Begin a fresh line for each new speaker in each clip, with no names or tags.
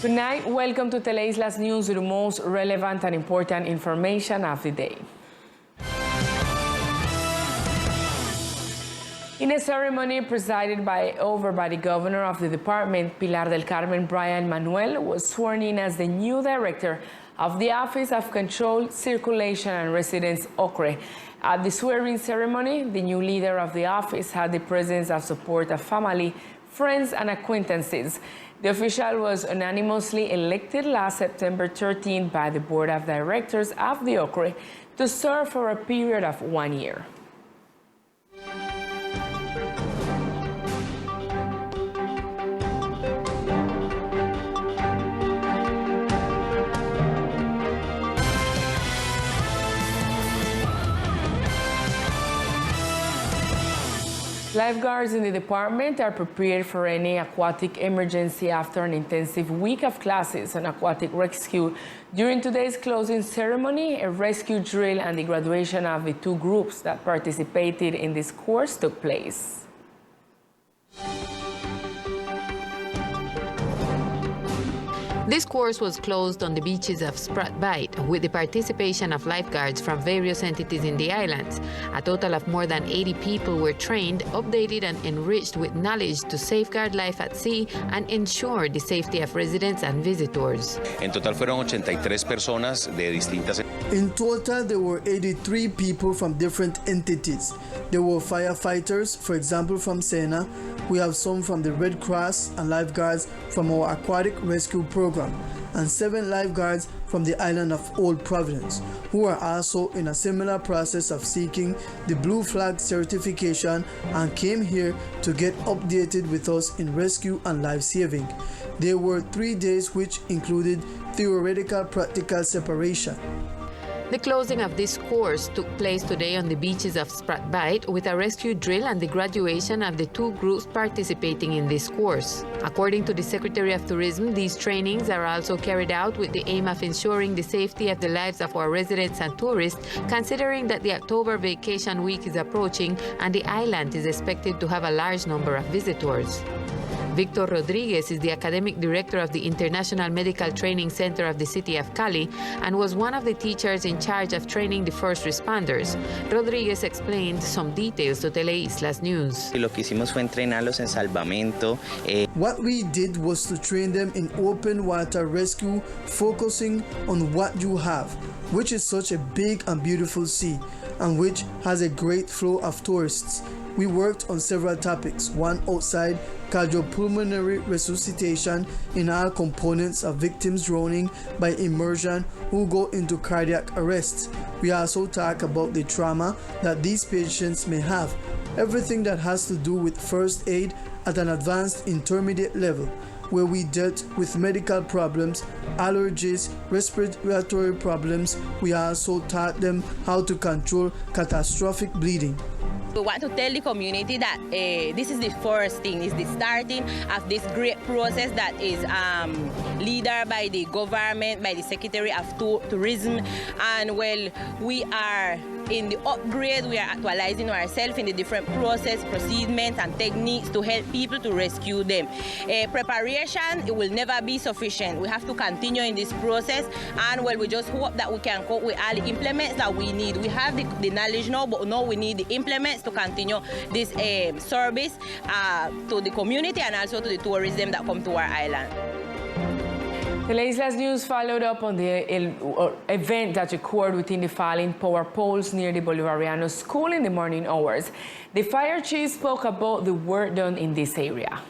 Good night. Welcome to Teleislas News with the most relevant and important information of the day. In a ceremony presided over by the governor of the department, Pilar del Carmen Brian Manuel was sworn in as the new director of the Office of Control, Circulation and Residence, OCRE. At the swearing ceremony, the new leader of the office had the presence of support of family, friends, and acquaintances. The official was unanimously elected last September 13th by the Board of Directors of the OCRE to serve for a period of 1 year. Lifeguards in the department are prepared for any aquatic emergency after an intensive week of classes on aquatic rescue. During today's closing ceremony, a rescue drill and the graduation of the 2 groups that participated in this course took place.
This course was closed on the beaches of Sprat Bight with the participation of lifeguards from various entities in the islands. A total of more than 80 people were trained, updated and enriched with knowledge to safeguard life at sea and ensure the safety of residents and visitors.
En total fueron 83 personas de distintas.
In total, there were 83 people from different entities. There were firefighters, for example, from Sena. We have some from the Red Cross and lifeguards from our aquatic rescue program, and 7 lifeguards from the island of Old Providence, who are also in a similar process of seeking the Blue Flag certification and came here to get updated with us in rescue and life saving. There were 3 days which included theoretical practical separation.
The closing of this course took place today on the beaches of Sprat Bight with a rescue drill and the graduation of the 2 groups participating in this course. According to the Secretary of Tourism, these trainings are also carried out with the aim of ensuring the safety of the lives of our residents and tourists, considering that the October vacation week is approaching and the island is expected to have a large number of visitors. Victor Rodriguez is the academic director of the International Medical Training Center of the city of Cali and was one of the teachers in charge of training the first responders. Rodriguez explained some details to Teleislas News.
Lo que hicimos fue entrenarlos en salvamento.
What we did was to train them in open water rescue, focusing on what you have, which is such a big and beautiful sea, and which has a great flow of tourists. We worked on several topics, one outside cardiopulmonary resuscitation in all components of victims drowning by immersion who go into cardiac arrest. We also talk about the trauma that these patients may have, everything that has to do with first aid at an advanced intermediate level, where we dealt with medical problems, allergies, respiratory problems. We also taught them how to control catastrophic bleeding.
We want to tell the community that this is the first thing, is the starting of this great process that is led by the government, by the Secretary of Tourism, and well, we are in the upgrade, we are actualizing ourselves in the different process, procedures and techniques to help people to rescue them. Preparation, it will never be sufficient. We have to continue in this process, and well, we just hope that we can cope with all the implements that we need. We have the knowledge now, but now we need the implements to continue this service to the community and also to the tourism that come to our island.
Teleislas News followed up on the event that occurred within the falling power poles near the Bolivariano School in the morning hours. The fire chief spoke about the work done in this area.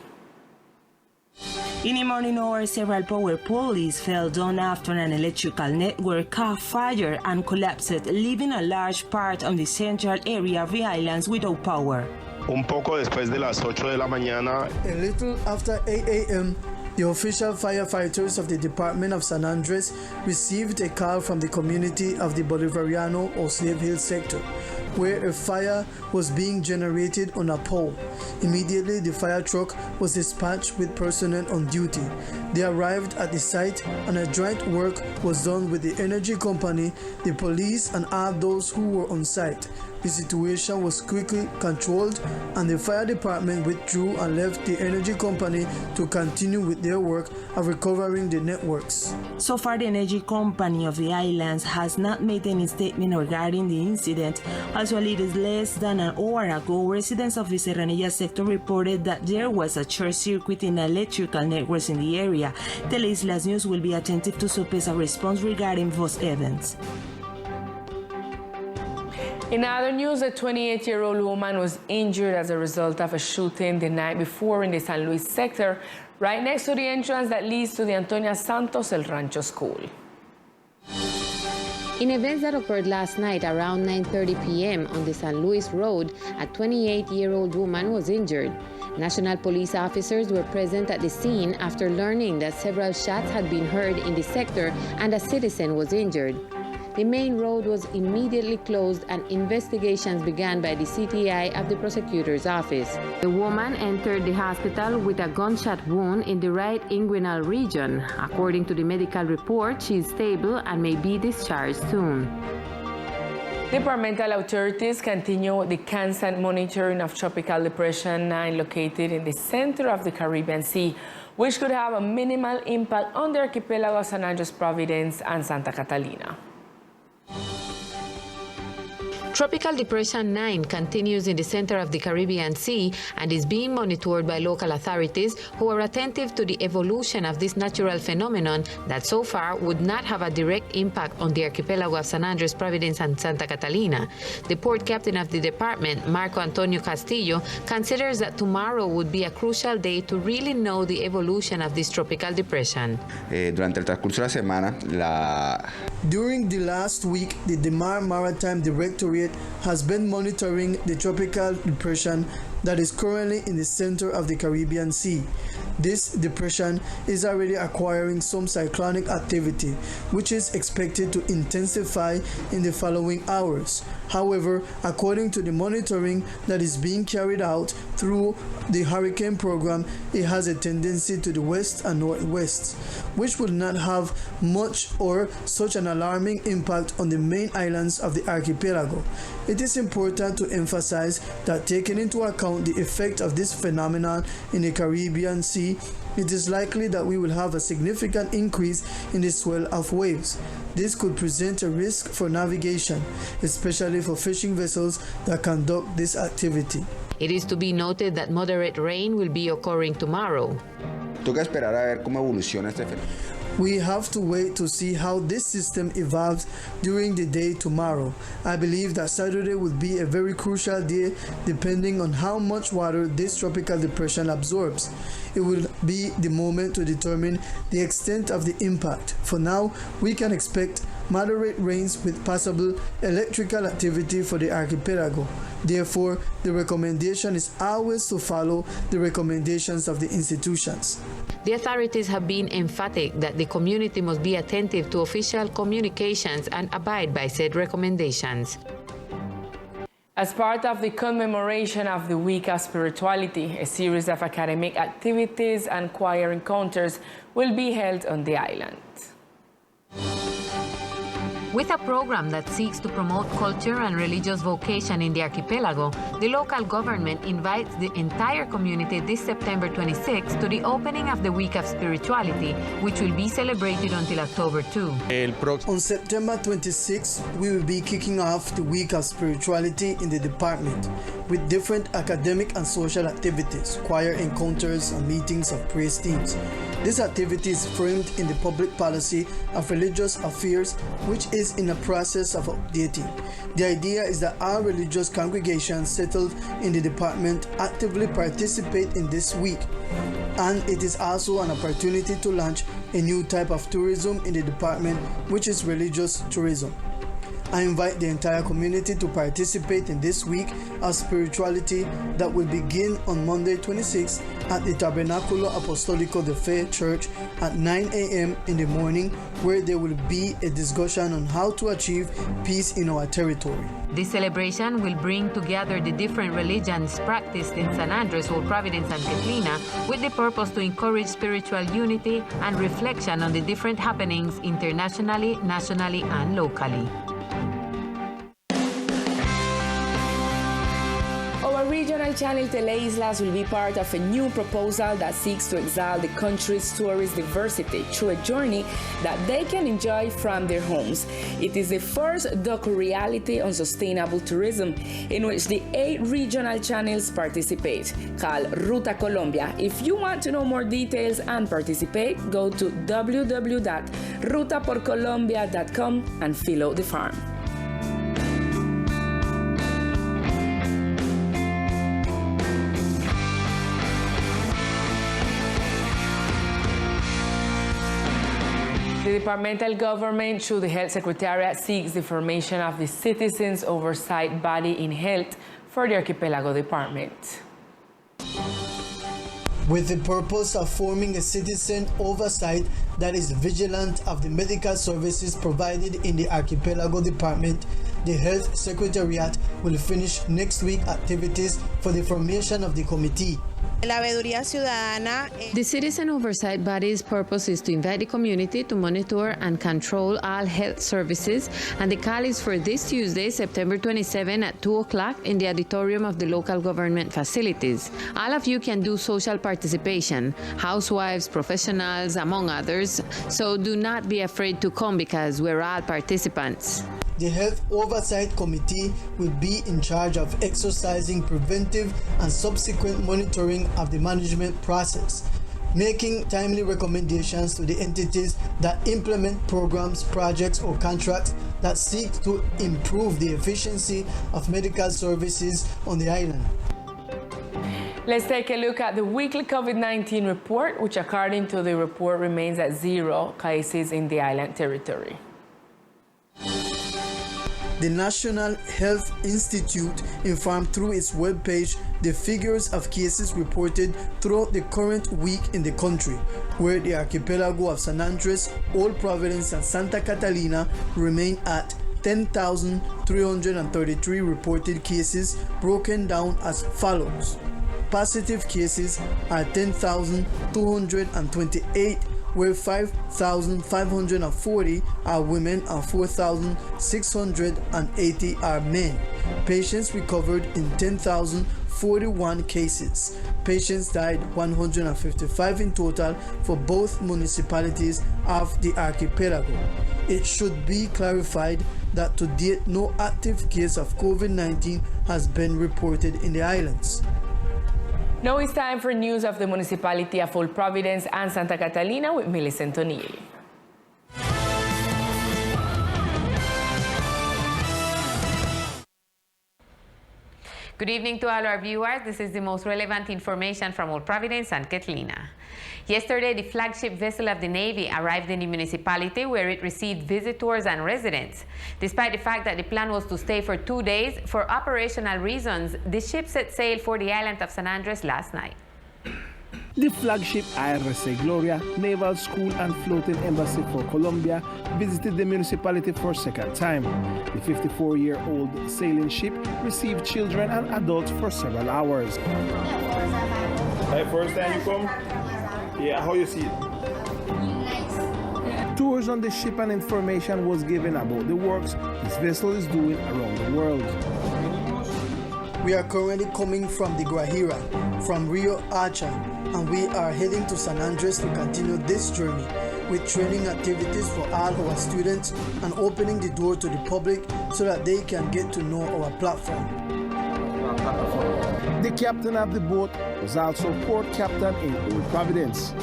In the morning hours, several power poles fell down after an electrical network caught fire and collapsed, leaving a large part of the central area of the islands without power.
Un poco después de las 8 de la mañana.
A little after 8 a.m., the official firefighters of the Department of San Andres received a call from the community of the Bolivariano or Slave Hill sector, where a fire was being generated on a pole. Immediately, the fire truck was dispatched with personnel on duty. They arrived at the site and a joint work was done with the energy company, the police, and all those who were on site. the situation was quickly controlled and the fire department withdrew and left the energy company to continue with their work of recovering the networks.
So far, the energy company of the islands has not made any statement regarding the incident. Actually, it is less than an hour ago, residents of the Serranilla sector reported that there was a short circuit in electrical networks in the area. Teleislas News will be attentive to suppress a response regarding those events.
In other news, a 28-year-old woman was injured as a result of a shooting the night before in the San Luis sector, right next to the entrance that leads to the Antonia Santos El Rancho school.
In events that occurred last night around 9:30 p.m. on the San Luis Road, a 28-year-old woman was injured. National police officers were present at the scene after learning that several shots had been heard in the sector and a citizen was injured. The main road was immediately closed and investigations began by the CTI of the prosecutor's office. The woman entered the hospital with a gunshot wound in the right inguinal region. According to the medical report, she is stable and may be discharged soon.
Departmental authorities continue the constant monitoring of Tropical Depression 9 located in the center of the Caribbean Sea, which could have a minimal impact on the archipelago of San Andres, Providence, and Santa Catalina.
Tropical Depression 9 continues in the center of the Caribbean Sea and is being monitored by local authorities who are attentive to the evolution of this natural phenomenon that so far would not have a direct impact on the archipelago of San Andres, Providence, and Santa Catalina. The port captain of the department, Marco Antonio Castillo, considers that tomorrow would be a crucial day to really know the evolution of this tropical depression.
Durante el transcurso de la semana,
During the last week, the DEMAR Maritime Directorate has been monitoring the tropical depression that is currently in the center of the Caribbean Sea. This depression is already acquiring some cyclonic activity, which is expected to intensify in the following hours. However, according to the monitoring that is being carried out through the hurricane program, it has a tendency to the west and northwest, which will not have much or such an alarming impact on the main islands of the archipelago. It is important to emphasize that taking into account the effect of this phenomenon in the Caribbean Sea, it is likely that we will have a significant increase in the swell of waves. This could present a risk for navigation, especially for fishing vessels that conduct this activity.
It is to be noted that moderate rain will be occurring tomorrow.
toca esperar a ver cómo evoluciona este fenómeno.
We have to wait to see how this system evolves during the day tomorrow. I believe that Saturday will be a very crucial day depending on how much water this tropical depression absorbs. It will be the moment to determine the extent of the impact. For now, we can expect moderate rains with possible electrical activity for the archipelago. Therefore, the recommendation is always to follow the recommendations of the institutions.
The authorities have been emphatic that the community must be attentive to official communications and abide by said recommendations.
As part of the commemoration of the Week of Spirituality, a series of academic activities and choir encounters will be held on the island.
With a program that seeks to promote culture and religious vocation in the archipelago, the local government invites the entire community this September 26 to the opening of the Week of Spirituality, which will be celebrated until October 2.
On September 26, we will be kicking off the Week of Spirituality in the department with different academic and social activities, choir encounters, and meetings of praise teams. This activity is framed in the public policy of religious affairs, which is in a process of updating. The idea is that our religious congregations settled in the department actively participate in this week, and it is also an opportunity to launch a new type of tourism in the department, which is religious tourism. I invite the entire community to participate in this week of spirituality that will begin on Monday 26 at the Tabernáculo Apostólico de Fe Church at 9 a.m. in the morning, where there will be a discussion on how to achieve peace in our territory.
This celebration will bring together the different religions practiced in San Andres, Old Providence, and Catalina with the purpose to encourage spiritual unity and reflection on the different happenings internationally, nationally, and locally.
regional channel Teleislas will be part of a new proposal that seeks to exalt the country's tourist diversity through a journey that they can enjoy from their homes. It is the first docu-reality on sustainable tourism in which the 8 regional channels participate, called Ruta Colombia. If you want to know more details and participate, go to www.rutaporcolombia.com and fill out the form. The departmental government through the Health Secretariat seeks the formation of the Citizens Oversight Body in Health for the Archipelago Department.
With the purpose of forming a citizen oversight that is vigilant of the medical services provided in the Archipelago Department, the Health Secretariat will finish next week activities for the formation of the committee.
The Citizen Oversight Body's purpose is to invite the community to monitor and control all health services, and the call is for this Tuesday, September 27 at 2 o'clock in the auditorium of the local government facilities. All of you can do social participation, housewives, professionals, among others, so do not be afraid to come because we're all participants.
The Health Oversight Committee will be in charge of exercising preventive and subsequent monitoring of the management process, making timely recommendations to the entities that implement programs, projects, or contracts that seek to improve the efficiency of medical services on the island.
Let's take a look at the weekly COVID-19 report, which according to the report remains at 0 cases in the island territory.
The National Health Institute informed through its webpage the figures of cases reported throughout the current week in the country, where the archipelago of San Andres, Old Providence, and Santa Catalina remain at 10,333 reported cases, broken down as follows. Positive cases are 10,228, where 5,540 are women and 4,680 are men. Patients recovered in 10,041 cases. Patients died 155 in total for both municipalities of the archipelago. It should be clarified that to date no active case of COVID-19 has been reported in the islands.
Now it's time for news of the municipality of Old Providence and Santa Catalina with Millicent O'Neill.
Good evening to all our viewers. This is the most relevant information from Old Providence and Catalina. Yesterday, the flagship vessel of the Navy arrived in the municipality where it received visitors and residents. Despite the fact that the plan was to stay for 2 days, for operational reasons, the ship set sail for the island of San Andres last night.
The flagship IRS Gloria, Naval School and Floating Embassy for Colombia visited the municipality for a second time. The 54-year-old sailing ship received children and adults for several hours.
Hey, first time you come? Yeah, how you see it?
Tours on the ship and information was given about the works this vessel is doing around the world.
We are currently coming from the Guajira, from Rio Hacha, and we are heading to San Andres to continue this journey with training activities for all our students and opening the door to the public so that they can get to know our platform.
The captain of the boat was also port captain in Old Providence.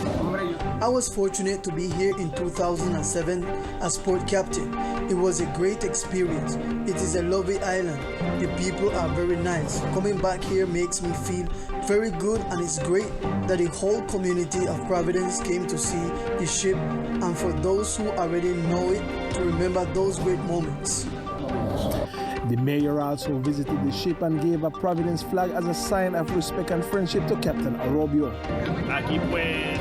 I was fortunate to be here in 2007 as port captain. It was a great experience. It is a lovely island. The people are very nice. Coming back here makes me feel very good, and it's great that the whole community of Providence came to see the ship, and for those who already know it, to remember those great moments.
The mayor also visited the ship and gave a Providence flag as a sign of respect and friendship to Captain Arobio.
Aquí pues.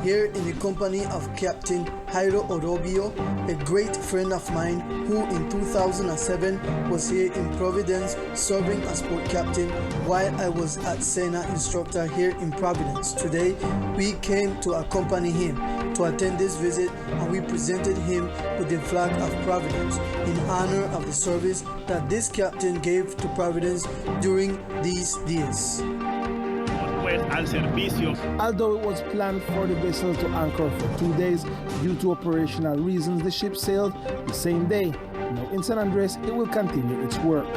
here in the company of Captain Jairo Orobio, a great friend of mine who in 2007 was here in Providence serving as port captain while I was at Sena instructor here in Providence. Today, we came to accompany him to attend this visit, and we presented him with the flag of Providence in honor of the service that this captain gave to Providence during these days.
Although it was planned for the vessel to anchor for 2 days, due to operational reasons, the ship sailed the same day. Now in San Andres, it will continue its work.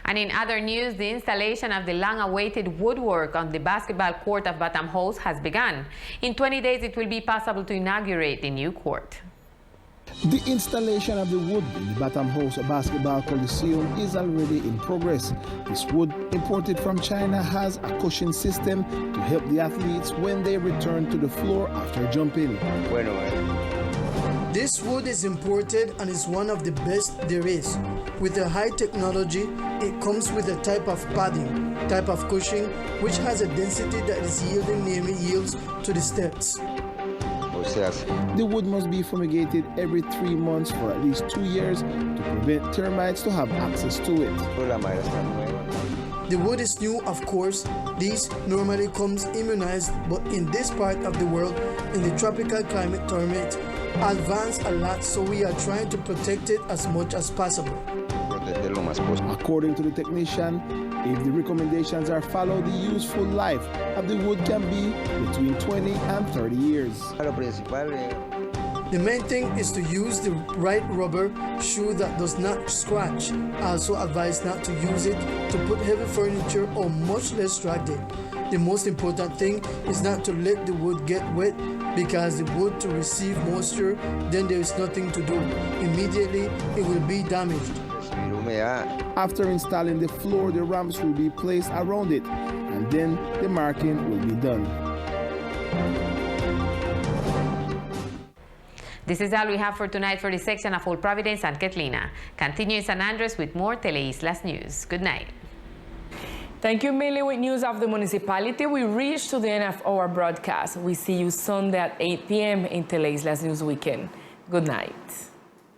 And in other news, the installation of the long-awaited woodwork on the basketball court of Batam House has begun. In 20 days, it will be possible to inaugurate the new court.
The installation of the wood in the Batam House Basketball Coliseum is already in progress. This wood, imported from China, has a cushion system to help the athletes when they return to the floor after jumping.
This wood is imported and is one of the best there is. With the high technology, it comes with a type of padding, type of cushion, which has a density that is yielding nearly yields to the steps.
The wood must be fumigated every 3 months for at least 2 years to prevent termites to have access to it.
The wood is new, of course. These normally comes immunized, but in this part of the world, in the tropical climate, termites advance a lot, so we are trying to protect it as much as possible.
According to the technician, if the recommendations are followed, the useful life of the wood can be between 20 and 30 years.
The main thing is to use the right rubber shoe that does not scratch. Also advise not to use it to put heavy furniture or much less drag it. The most important thing is not to let the wood get wet, because the wood to receive moisture, then there is nothing to do. Immediately it will be damaged.
After installing the floor, the ramps will be placed around it, and then the marking will be done.
This is all we have for tonight for this section of Old Providence and Catlina. Continue in San Andres with more Teleislas news. Good night.
Thank you, Millie. With news of the municipality, we reached to the end of our broadcast. We see you Sunday at 8 p.m. in Teleislas News Weekend. Good night.